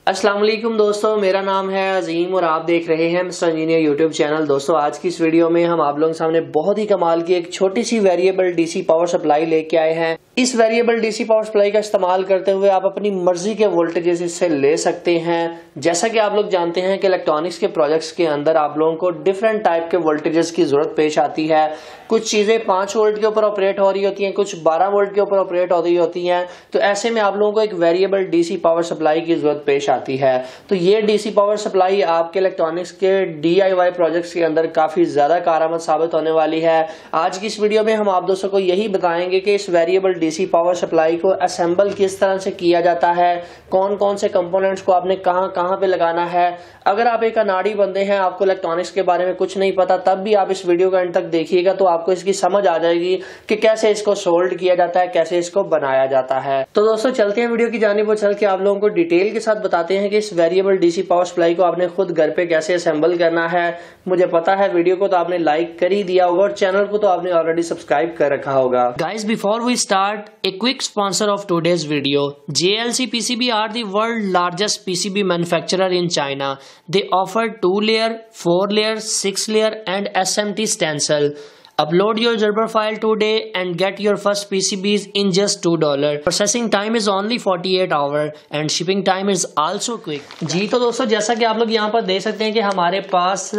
अस्सलाम वालेकुम दोस्तों, मेरा नाम है अजीम और आप देख रहे हैं मिस्टर इंजीनियर यूट्यूब चैनल। दोस्तों आज की इस वीडियो में हम आप लोगों के सामने बहुत ही कमाल की एक छोटी सी वेरिएबल डीसी पावर सप्लाई लेके आए हैं। इस वेरिएबल डीसी पावर सप्लाई का इस्तेमाल करते हुए आप अपनी मर्जी के वोल्टेजेस इससे ले सकते हैं। जैसा कि आप लोग जानते हैं कि इलेक्ट्रॉनिक्स के प्रोजेक्ट्स के अंदर आप लोगों को डिफरेंट टाइप के वोल्टेजेस की जरूरत पेश आती है। कुछ चीजें 5 वोल्ट के ऊपर ऑपरेट हो रही होती हैं, कुछ 12 वोल्ट के ऊपर ऑपरेट हो रही होती हैं। तो ऐसे में आप लोगों को एक वेरिएबल डीसी पावर सप्लाई की जरूरत पेश आती है। तो ये डीसी पावर सप्लाई आपके इलेक्ट्रॉनिक्स के DIY प्रोजेक्ट्स के अंदर काफी ज्यादा कारआमद साबित होने वाली है। आज की इस वीडियो में हम आप दोस्तों को यही बताएंगे कि इस वेरिएबल डीसी पावर सप्लाई को असेंबल किस तरह से किया जाता है, कौन कौन से कंपोनेंट्स को आपने कहां कहां पे लगाना है। अगर आप एक अनाड़ी बंदे हैं, आपको इलेक्ट्रॉनिक्स के बारे में कुछ नहीं पता, तब भी आप इस वीडियो का एंड तक देखिएगा तो आपको इसकी समझ आ जाएगी कि कैसे इसको सोल्ड किया जाता है, कैसे इसको बनाया जाता है। तो दोस्तों चलते हैं वीडियो की जानिब और चल के आप लोगों को डिटेल के साथ बताते हैं कि इस वेरिएबल डीसी पावर सप्लाई को आपने खुद घर पे कैसे असेंबल करना है। मुझे पता है वीडियो को तो आपने लाइक कर ही दिया होगा और चैनल को तो आपने ऑलरेडी सब्सक्राइब कर रखा होगा। Guys, before we start, a quick sponsor of today's video. JLC PCB are the world's largest PCB manufacturer in China. They offer 2-layer, 4-layer, 6-layer and SMT stencil. Upload your Gerber file today and get your first PCBs in just $2. Processing time is only 48 hours and shipping time is also quick. जी तो दोस्तों जैसा कि आप लोग यहाँ पर देख सकते हैं कि हमारे पास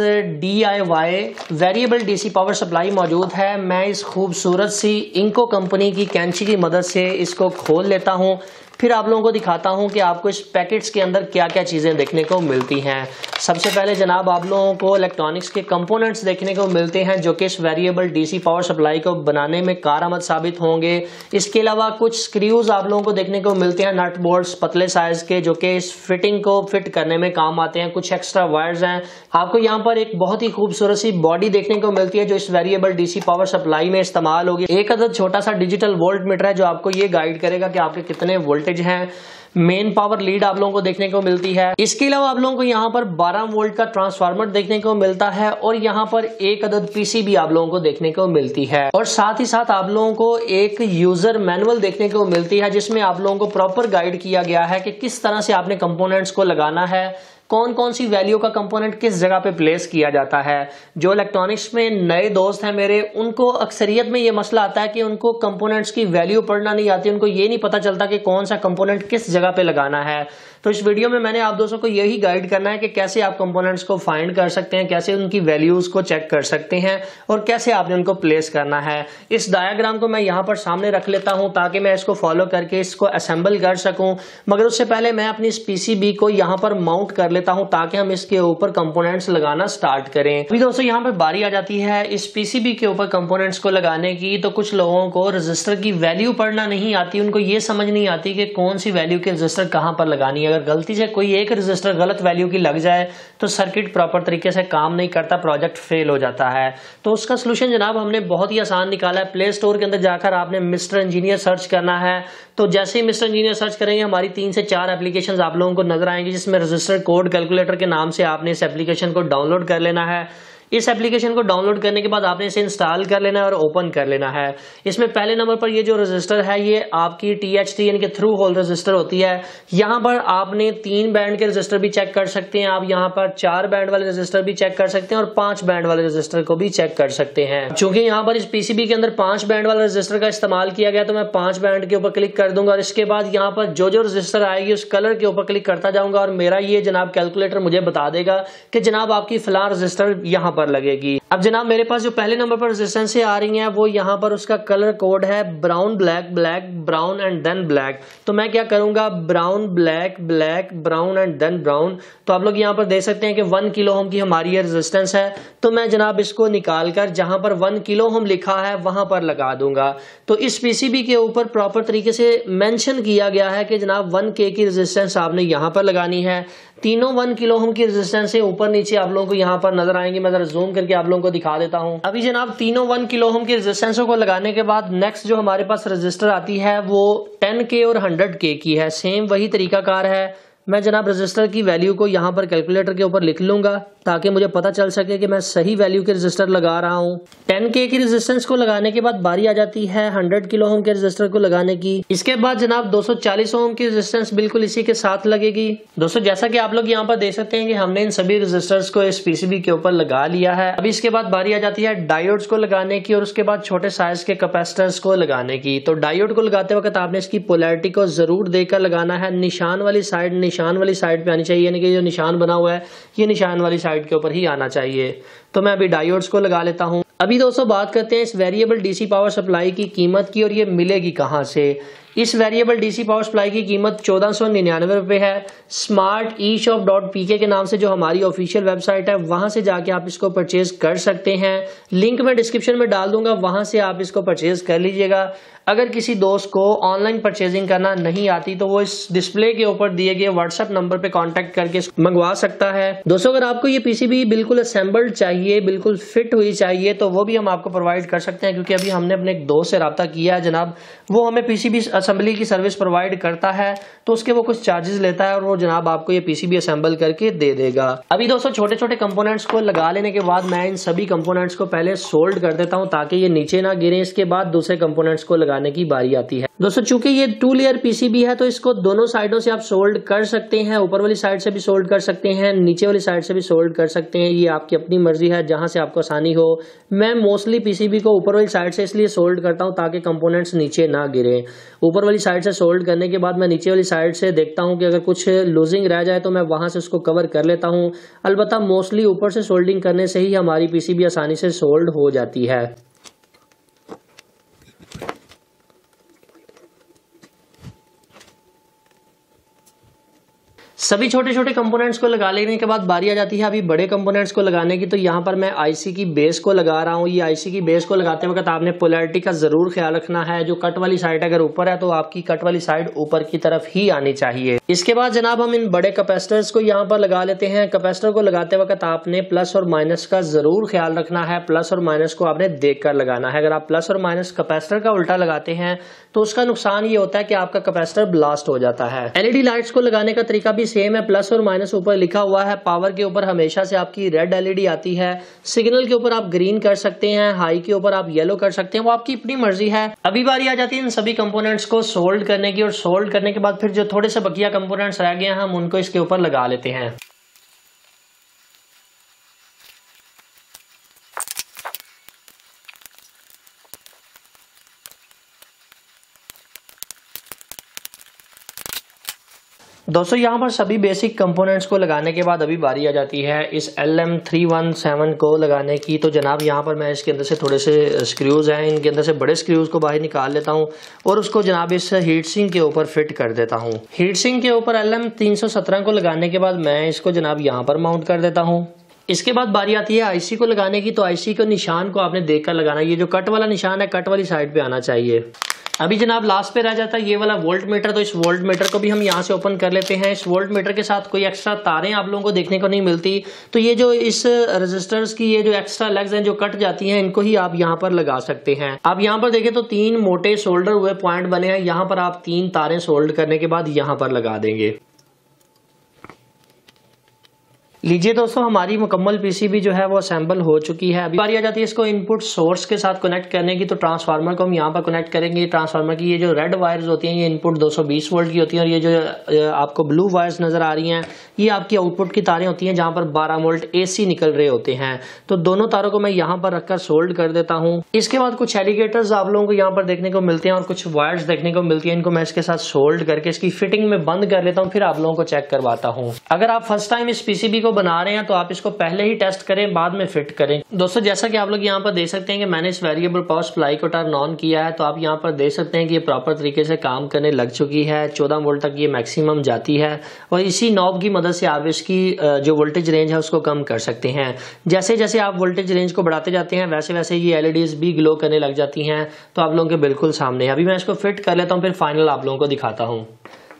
DIY variable DC power supply मौजूद है। मैं इस खूबसूरत सी इंको कंपनी की कैंची की मदद से इसको खोल लेता हूँ, फिर आप लोगों को दिखाता हूं कि आपको इस पैकेट्स के अंदर क्या क्या चीजें देखने को मिलती हैं। सबसे पहले जनाब आप लोगों को इलेक्ट्रॉनिक्स के कंपोनेंट्स देखने को मिलते हैं जो कि इस वेरिएबल डीसी पावर सप्लाई को बनाने में कारआमद साबित होंगे। इसके अलावा कुछ स्क्रूज आप लोगों को देखने को मिलते हैं, नट बोल्ट्स पतले साइज के, जो कि इस फिटिंग को फिट करने में काम आते हैं। कुछ एक्स्ट्रा वायर्स हैं। आपको यहाँ पर एक बहुत ही खूबसूरत सी बॉडी देखने को मिलती है जो इस वेरिएबल डीसी पावर सप्लाई में इस्तेमाल होगी। एक अदद छोटा सा डिजिटल वोल्ट मीटर है जो आपको ये गाइड करेगा कि आपके कितने वोल्टेज हैं। मेन पावर लीड आप लोगों को देखने को मिलती है। इसके अलावा आप लोगों को यहाँ पर 12 वोल्ट का ट्रांसफार्मर देखने को मिलता है और यहाँ पर एक अदद PCB आप लोगों को देखने को मिलती है। और साथ ही साथ आप लोगों को एक यूजर मैनुअल देखने को मिलती है जिसमें आप लोगों को प्रॉपर गाइड किया गया है कि किस तरह से आपने कंपोनेंट्स को लगाना है, कौन कौन सी वैल्यू का कंपोनेंट किस जगह पे प्लेस किया जाता है। जो इलेक्ट्रॉनिक्स में नए दोस्त हैं मेरे, उनको अक्सरियत में ये मसला आता है कि उनको कंपोनेंट्स की वैल्यू पढ़ना नहीं आती, उनको ये नहीं पता चलता कि कौन सा कंपोनेंट किस जगह पे लगाना है। तो इस वीडियो में मैंने आप दोस्तों को यही गाइड करना है कि कैसे आप कंपोनेंट्स को फाइंड कर सकते हैं, कैसे उनकी वैल्यूज को चेक कर सकते हैं और कैसे आपने उनको प्लेस करना है। इस डायग्राम को मैं यहाँ पर सामने रख लेता हूँ ताकि मैं इसको फॉलो करके इसको असेंबल कर सकूं। मगर उससे पहले मैं अपनी इस PCB को यहाँ पर माउंट कर लेता हूँ ताकि हम इसके ऊपर कंपोनेंट्स लगाना स्टार्ट करें। अभी दोस्तों यहाँ पर बारी आ जाती है इस PCB के ऊपर कंपोनेंट्स को लगाने की। तो कुछ लोगों को रजिस्टर की वैल्यू पढ़ना नहीं आती, उनको ये समझ नहीं आती कि कौन सी वैल्यू की रजिस्टर कहाँ पर लगानी है। अगर गलती से कोई एक रजिस्टर गलत वैल्यू की लग जाए तो सर्किट प्रॉपर तरीके से काम नहीं करता, प्रोजेक्ट फेल हो जाता है। तो उसका सलूशन जनाब हमने बहुत ही आसान निकाला है। प्ले स्टोर के अंदर जाकर आपने मिस्टर इंजीनियर सर्च करना है। तो जैसे ही मिस्टर इंजीनियर सर्च करेंगे हमारी 3 से 4 एप्लीकेशंस आप लोगों को नजर आएंगी जिसमें रजिस्टर कोड कैलकुलेटर के नाम से आपने इस एप्लीकेशन को डाउनलोड कर लेना है। इस एप्लीकेशन को डाउनलोड करने के बाद आपने इसे इंस्टॉल कर लेना है और ओपन कर लेना है। इसमें पहले नंबर पर ये जो रजिस्टर है ये आपकी THT यानी कि थ्रू होल रजिस्टर होती है। यहाँ पर आपने 3 बैंड के रजिस्टर भी चेक कर सकते हैं, आप यहाँ पर 4 बैंड वाले रजिस्टर भी चेक कर सकते हैं और 5 बैंड वाले रजिस्टर को भी चेक कर सकते हैं। चूंकि यहाँ पर इस PCB के अंदर 5 बैंड वाले रजिस्टर का इस्तेमाल किया गया तो मैं 5 बैंड के ऊपर क्लिक कर दूंगा और इसके बाद यहाँ पर जो जो रजिस्टर आएगी उस कलर के ऊपर क्लिक करता जाऊंगा और मेरा ये जनाब कैलकुलेटर मुझे बता देगा कि जनाब आपकी फलां रजिस्टर यहाँ पर लगेगी। अब जनाब मेरे पास जो पहले नंबर पर रेजिस्टेंस आ रही हैं वो यहाँ पर उसका कलर कोड है brown black, black brown and then black. तो मैं क्या करूंगा, brown black, black brown and then brown. तो आप लोग यहाँ पर देख सकते हैं कि 1 किलो ओम की हमारी ये रेजिस्टेंस है। तो मैं जनाब इसको निकाल कर जहां पर 1 किलो ओम लिखा है वहां पर लगा दूंगा। तो इस PCB के ऊपर प्रॉपर तरीके से मेंशन किया गया है कि जनाब 1K की रेजिस्टेंस आपने यहाँ पर लगानी है। तीनों 1 किलो ओम की रेजिस्टेंस से ऊपर नीचे आप लोगों को यहाँ पर नजर आएंगे। मैं जरा जूम करके आप लोगों को दिखा देता हूँ। अभी जनाब तीनों 1 किलो ओम की रेजिस्टेंसों को लगाने के बाद नेक्स्ट जो हमारे पास रजिस्टर आती है वो 10K और 100K की है। सेम वही तरीकाकार है। मैं जनाब रजिस्टर की वैल्यू को यहाँ पर कैलकुलेटर के ऊपर लिख लूंगा ताकि मुझे पता चल सके कि मैं सही वैल्यू के रजिस्टर लगा रहा हूँ। 10K की रेजिस्टेंस को लगाने के बाद बारी आ जाती है 100 किलो ओम के रजिस्टर को लगाने की। इसके बाद जनाब 240 ओम की रेजिस्टेंस बिल्कुल इसी के साथ लगेगी। दोस्तों जैसा कि आप लोग यहाँ पर देख सकते हैं कि हमने इन सभी रजिस्टर्स को इस पीसीबी के ऊपर लगा लिया है। अभी इसके बाद बारी आ जाती है डायोड्स को लगाने की और उसके बाद छोटे साइज के कैपेसिटर्स को लगाने की। तो डायोड को लगाते वक्त आपने इसकी पोलैरिटी को जरूर देखकर लगाना है। निशान वाली साइड पे आनी चाहिए, यानी कि जो निशान बना हुआ है ये निशान वाली साइड के ऊपर ही आना चाहिए। तो मैं अभी डायोड्स को लगा लेता हूं। अभी दोस्तों बात करते हैं इस वेरिएबल डीसी पावर सप्लाई की कीमत की और ये मिलेगी कहां से। इस वेरिएबल डीसी पावर सप्लाई की कीमत 1499 रुपए है। smarteshop.pk के नाम से जो हमारी ऑफिशियल वेबसाइट है वहां से जाके आप इसको परचेज कर सकते हैं। लिंक मैं डिस्क्रिप्शन में डाल दूंगा, वहां से आप इसको परचेज कर लीजिएगा। अगर किसी दोस्त को ऑनलाइन परचेजिंग करना नहीं आती तो वो इस डिस्प्ले के ऊपर दिए गए व्हाट्सएप नंबर पे कांटेक्ट करके मंगवा सकता है। दोस्तों अगर आपको ये पीसीबी बिल्कुल असेंबल्ड चाहिए, बिल्कुल फिट हुई चाहिए, तो वो भी हम आपको प्रोवाइड कर सकते हैं, क्योंकि अभी हमने अपने एक दोस्त से रब्ता किया है जनाब, वो हमें पीसीबी असेंबली की सर्विस प्रोवाइड करता है, तो उसके वो कुछ चार्जेस लेता है और वो जनाब आपको ये पीसीबी असेंबल करके दे देगा। अभी दोस्तों छोटे छोटे कंपोनेंट्स को लगा लेने के बाद मैं इन सभी कंपोनेंट्स को पहले सोल्ड कर देता हूं ताकि ये नीचे ना गिरे। इसके बाद दूसरे कंपोनेंट्स को लगाने की बारी आती है। दोस्तों चूंकि ये 2 लेयर पीसीबी है तो इसको दोनों साइडों से आप सोल्ड कर सकते हैं। ऊपर वाली साइड से भी सोल्ड कर सकते हैं, नीचे वाली साइड से भी सोल्ड कर सकते हैं, ये आपकी अपनी मर्जी है, जहां से आपको आसानी हो। मैं मोस्टली पीसीबी को ऊपर वाली साइड से इसलिए सोल्ड करता हूं ताकि कंपोनेंट्स नीचे ना गिरे। ऊपर वाली साइड से सोल्ड करने के बाद मैं नीचे वाली साइड से देखता हूं कि अगर कुछ लूजिंग रह जाए तो मैं वहां से उसको कवर कर लेता हूं। अलबत्ता मोस्टली ऊपर से सोल्डिंग करने से ही हमारी पीसीबी आसानी से सोल्ड हो जाती है। सभी छोटे छोटे कंपोनेंट्स को लगा लेने के बाद बारी आ जाती है अभी बड़े कंपोनेंट्स को लगाने की। तो यहाँ पर मैं आईसी की बेस को लगा रहा हूँ। ये आईसी की बेस को लगाते वक्त आपने पोलैरिटी का जरूर ख्याल रखना है। जो कट वाली साइड अगर ऊपर है तो आपकी कट वाली साइड ऊपर की तरफ ही आनी चाहिए। इसके बाद जनाब हम इन बड़े कैपेसिटर्स को यहाँ पर लगा लेते हैं। कैपेसिटर को लगाते वक्त आपने प्लस और माइनस का जरूर ख्याल रखना है। प्लस और माइनस को आपने देख कर लगाना है। अगर आप प्लस और माइनस कैपेसिटर का उल्टा लगाते हैं तो उसका नुकसान ये होता है कि आपका कैपेसिटर ब्लास्ट हो जाता है। एलईडी लाइट्स को लगाने का तरीका भी सेम है। प्लस और माइनस ऊपर लिखा हुआ है। पावर के ऊपर हमेशा से आपकी रेड एलईडी आती है। सिग्नल के ऊपर आप ग्रीन कर सकते हैं, हाई के ऊपर आप येलो कर सकते हैं, वो आपकी अपनी मर्जी है। अभी बारी आ जाती है इन सभी कंपोनेंट्स को सोल्ड करने की और सोल्ड करने के बाद फिर जो थोड़े से बकिया कंपोनेंट्स रह गए हैं हम उनको इसके ऊपर लगा लेते हैं। दोस्तों यहाँ पर सभी बेसिक कंपोनेंट्स को लगाने के बाद अभी बारी आ जाती है इस LM317 को लगाने की। तो जनाब यहाँ पर मैं इसके अंदर से थोड़े से स्क्रूज हैं, इनके अंदर से बड़े स्क्रूज को बाहर निकाल लेता हूँ और उसको जनाब इस हीट सिंक के ऊपर फिट कर देता हूँ। हीट सिंक के ऊपर LM317 को लगाने के बाद मैं इसको जनाब यहाँ पर माउंट कर देता हूँ। इसके बाद बारी आती है आईसी को लगाने की। तो आईसी के निशान को आपने देखकर लगाना। ये जो कट वाला निशान है कट वाली साइड पे आना चाहिए। अभी जनाब लास्ट पे रह जाता है ये वाला वोल्ट मीटर। तो इस वोल्ट मीटर को भी हम यहाँ से ओपन कर लेते हैं। इस वोल्ट मीटर के साथ कोई एक्स्ट्रा तारें आप लोगों को देखने को नहीं मिलती। तो ये जो इस रेजिस्टर्स की ये जो एक्स्ट्रा लेग्स हैं जो कट जाती हैं इनको ही आप यहाँ पर लगा सकते हैं। आप यहाँ पर देखें तो 3 मोटे सोल्डर हुए पॉइंट बने हैं। यहाँ पर आप 3 तारें सोल्ड करने के बाद यहाँ पर लगा देंगे। लीजिए दोस्तों हमारी मुकम्मल पीसीबी जो है वो असेंबल हो चुकी है। अभी बारी आ जाती है इसको इनपुट सोर्स के साथ कनेक्ट करने की। तो ट्रांसफार्मर को हम यहाँ पर कनेक्ट करेंगे। ट्रांसफार्मर की ये जो रेड वायर्स होती हैं ये इनपुट 220 वोल्ट की होती हैं और ये जो आपको ब्लू वायर्स नजर आ रही हैं ये आपकी आउटपुट की तारें होती हैं जहाँ पर 12 वोल्ट AC निकल रहे होते हैं। तो दोनों तारों को मैं यहाँ पर रखकर सोल्ड कर देता हूँ। इसके बाद कुछ एलिगेटर्स आप लोगों को यहाँ पर देखने को मिलते हैं और कुछ वायर्स देखने को मिलती है। इनको मैं इसके साथ सोल्ड करके इसकी फिटिंग में बंद कर लेता हूँ, फिर आप लोगों को चेक करवाता हूँ। अगर आप फर्स्ट टाइम इस पीसीबी को बना रहे हैं तो आप इसको पहले ही टेस्ट करें बाद में फिट करें। दोस्तों जैसा कि आप लोग यहाँ पर देख सकते हैं कि मैंने इस वेरिएबल पावर सप्लाई को टर्न ऑन किया है। तो आप यहाँ पर देख सकते हैं कि ये प्रॉपर तरीके से काम करने लग चुकी है। 14 वोल्ट तक ये मैक्सिमम जाती है और इसी नॉब की मदद से आप इसकी जो वोल्टेज रेंज है उसको कम कर सकते हैं। जैसे जैसे आप वोल्टेज रेंज को बढ़ाते जाते हैं वैसे वैसे ये LEDs भी ग्लो करने लग जाती हैं। तो आप लोगों के बिल्कुल सामने अभी मैं इसको फिट कर लेता हूँ, फिर फाइनल आप लोगों को दिखाता हूँ।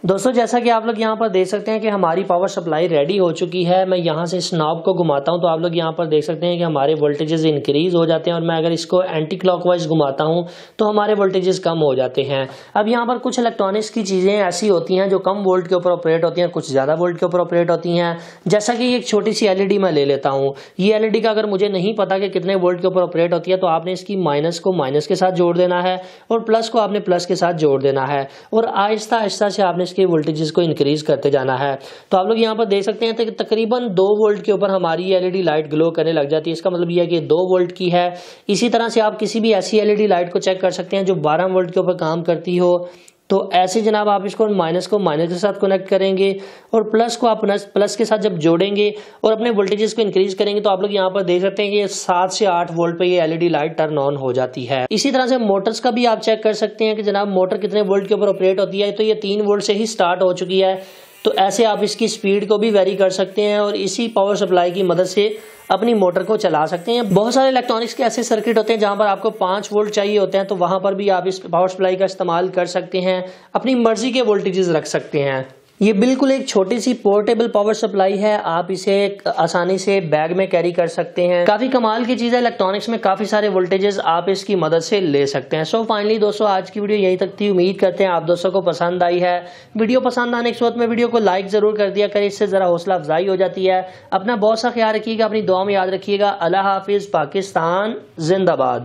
दोस्तों जैसा कि आप लोग यहाँ पर देख सकते हैं कि हमारी पावर सप्लाई रेडी हो चुकी है। मैं यहाँ से इस नॉब को घुमाता हूँ तो आप लोग यहाँ पर देख सकते हैं कि हमारे वोल्टेजेस इंक्रीज हो जाते हैं, और मैं अगर इसको एंटी क्लॉकवाइज घुमाता हूँ तो हमारे वोल्टेजेस कम हो जाते हैं। अब यहाँ पर कुछ इलेक्ट्रॉनिक्स की चीज़ें ऐसी होती हैं जो कम वोल्ट के ऊपर ऑपरेट होती हैं, कुछ ज़्यादा वोल्ट के ऊपर ऑपरेट होती हैं। जैसा कि एक छोटी सी एलईडी मैं ले लेता हूँ। ये एलईडी का अगर मुझे नहीं पता कि कितने वोल्ट के ऊपर ऑपरेट होती है तो आपने इसकी माइनस को माइनस के साथ जोड़ देना है और प्लस को आपने प्लस के साथ जोड़ देना है, और आहिस्ता आहिस्ता से आपने इसके वोल्टेजेस को इंक्रीज करते जाना है। तो आप लोग यहाँ पर देख सकते हैं कि तकरीबन 2 वोल्ट के ऊपर हमारी एलईडी लाइट ग्लो करने लग जाती है। इसका मतलब यह है कि 2 वोल्ट की है। इसी तरह से आप किसी भी ऐसी एलईडी लाइट को चेक कर सकते हैं जो 12 वोल्ट के ऊपर काम करती हो। तो ऐसे जनाब आप इसको माइनस को माइनस के साथ कनेक्ट करेंगे और प्लस को आप प्लस के साथ जब जोड़ेंगे और अपने वोल्टेजेस को इंक्रीज करेंगे तो आप लोग यहाँ पर देख सकते हैं कि 7 से 8 वोल्ट पे ये एलईडी लाइट टर्न ऑन हो जाती है। इसी तरह से मोटर्स का भी आप चेक कर सकते हैं कि जनाब मोटर कितने वोल्ट के ऊपर ऑपरेट होती है। तो ये 3 वोल्ट से ही स्टार्ट हो चुकी है। तो ऐसे आप इसकी स्पीड को भी वेरी कर सकते हैं और इसी पावर सप्लाई की मदद से अपनी मोटर को चला सकते हैं। बहुत सारे इलेक्ट्रॉनिक्स के ऐसे सर्किट होते हैं जहां पर आपको 5 वोल्ट चाहिए होते हैं, तो वहां पर भी आप इस पावर सप्लाई का इस्तेमाल कर सकते हैं, अपनी मर्जी के वोल्टेजेस रख सकते हैं। ये बिल्कुल एक छोटी सी पोर्टेबल पावर सप्लाई है, आप इसे आसानी से बैग में कैरी कर सकते हैं। काफी कमाल की चीज है, इलेक्ट्रॉनिक्स में काफी सारे वोल्टेजेस आप इसकी मदद से ले सकते हैं। सो फाइनली दोस्तों आज की वीडियो यहीं तक थी। उम्मीद करते हैं आप दोस्तों को पसंद आई है। वीडियो पसंद आने के वक्त में वीडियो को लाइक जरूर कर दिया करें, इससे जरा हौसला अफजाई हो जाती है। अपना बहुत सा ख्याल रखिएगा, अपनी दुआ में याद रखिएगा। अल्लाह हाफिज, पाकिस्तान जिंदाबाद।